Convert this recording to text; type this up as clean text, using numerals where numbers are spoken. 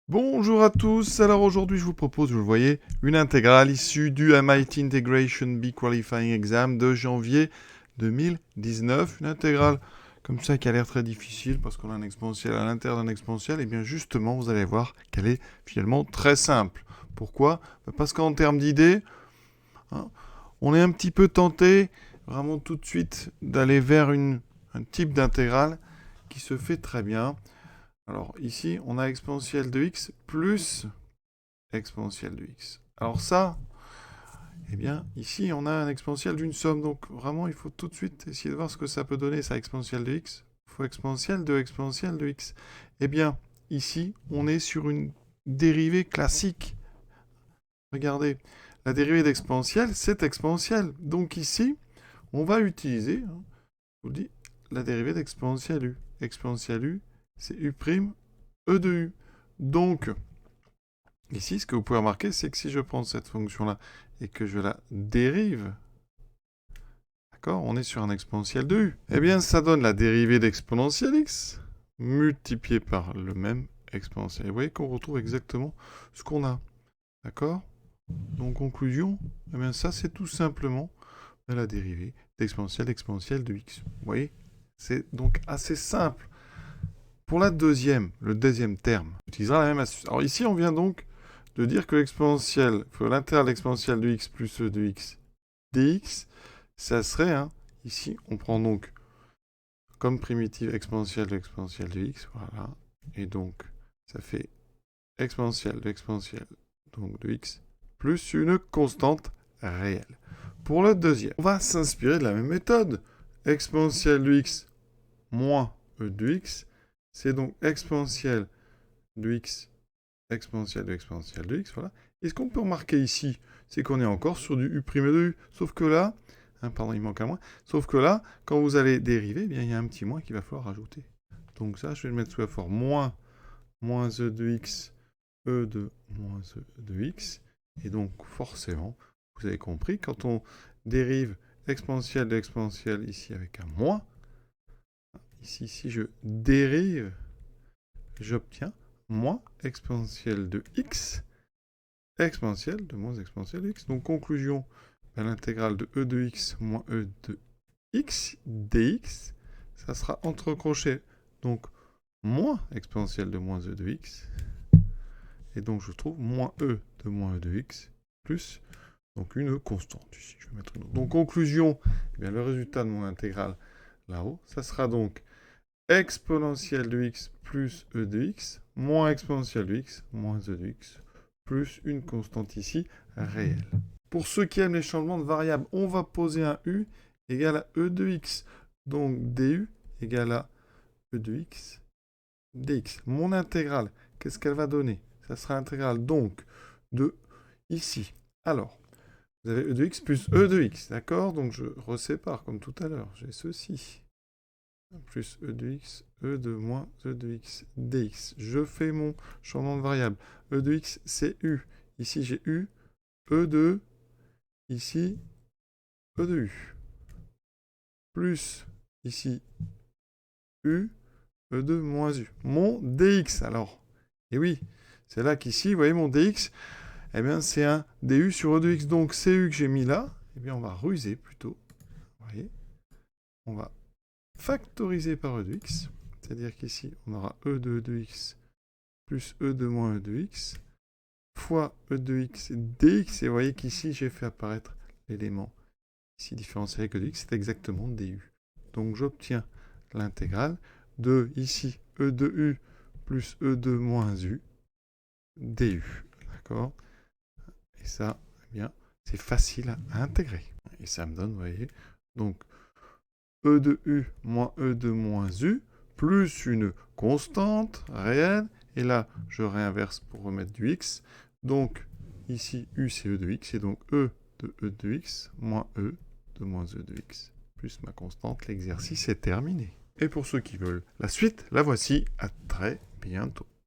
Bonjour à tous, alors aujourd'hui je vous propose, vous le voyez, une intégrale issue du MIT Integration Bee Qualifying Exam de janvier 2019. Une intégrale comme ça qui a l'air très difficile parce qu'on a un exponentiel à l'intérieur d'un exponentiel, et bien justement vous allez voir qu'elle est finalement très simple. Pourquoi? Parce qu'en termes d'idées, hein, on est un petit peu tenté vraiment tout de suite d'aller vers un type d'intégrale qui se fait très bien. Alors ici, on a exponentielle de x plus exponentielle de x. Alors ça, eh bien, ici, on a un exponentiel d'une somme. Donc vraiment, il faut tout de suite essayer de voir ce que ça peut donner, ça, exponentielle de x fois exponentielle de x. Eh bien, ici, on est sur une dérivée classique. Regardez, la dérivée d'exponentielle, c'est exponentielle. Donc ici, on va utiliser, je vous dis, la dérivée d'exponentielle u. Exponentielle u, c'est u', e de u. Donc, ici, ce que vous pouvez remarquer, c'est que si je prends cette fonction-là et que je la dérive, d'accord, on est sur un exponentiel de u. Eh bien, ça donne la dérivée d'exponentielle x multipliée par le même exponentiel. Et vous voyez qu'on retrouve exactement ce qu'on a. D'accord? Donc, conclusion, eh bien, ça, c'est tout simplement la dérivée d'exponentielle de x. Vous voyez? C'est donc assez simple. Pour le deuxième terme, on utilisera la même astuce. Alors ici, on vient donc de dire que l'exponentielle, l'intégral de l'exponentielle de x plus e de x dx, ça serait, ici, on prend donc comme primitive exponentielle de x, voilà, et donc ça fait exponentielle donc de x, plus une constante réelle. Pour le deuxième, on va s'inspirer de la même méthode. Exponentielle de x moins e de x, c'est donc exponentielle de x exponentielle de x, voilà. Et ce qu'on peut remarquer ici, c'est qu'on est encore sur du u' de u. Sauf que là, pardon, il manque un moins. Sauf que là, quand vous allez dériver, eh bien, il y a un petit moins qu'il va falloir rajouter. Donc ça, je vais le mettre sous la forme moins e de x, e de moins e de x. Et donc, forcément, vous avez compris, quand on dérive exponentielle de exponentielle ici avec un moins, ici, si je dérive, j'obtiens moins exponentielle de x, exponentielle de moins exponentielle de x. Donc, conclusion, l'intégrale de e de x moins e de x dx, ça sera entre crochets, donc moins exponentielle de moins e de x, et donc je trouve moins e de moins e de x, plus donc une constante ici. Je vais mettre une autre. Donc, conclusion, eh bien, le résultat de mon intégrale là-haut, ça sera donc exponentielle de x plus e de x, moins exponentielle de x, moins e de x, plus une constante ici, réelle. Pour ceux qui aiment les changements de variables, on va poser un u égale à e de x. Donc du égale à e de x dx. Mon intégrale, qu'est-ce qu'elle va donner? Ça sera l'intégrale donc de ici. Alors, vous avez e de x plus e de x, d'accord? Donc je resépare comme tout à l'heure. J'ai ceci plus e de x, e de moins e de x dx. Je fais mon changement de variable. E de x, c'est u. Ici, j'ai u, e de, ici, e de u. Plus, ici, u, e de moins u. Mon dx, alors. Et oui, c'est là qu'ici, vous voyez, mon dx, eh bien, c'est un du sur e de x. Donc, c'est u que j'ai mis là, eh bien, on va ruser plutôt. Vous voyez, on va factoriser par e de x. C'est-à-dire qu'ici, on aura e de x plus e de moins e de x fois e de x dx. Et vous voyez qu'ici, j'ai fait apparaître l'élément ici différentiel avec e de x, c'est exactement du. Donc j'obtiens l'intégrale de ici e de u plus e de moins u du. D'accord? Et ça, eh bien, c'est facile à intégrer. Et ça me donne, vous voyez, donc e de u moins e de moins u plus une constante réelle. Et là, je réinverse pour remettre du x. Donc, ici, u, c'est e de x. Et donc, e de x moins e de moins e de x plus ma constante. L'exercice est terminé. Et pour ceux qui veulent la suite, la voici. À très bientôt.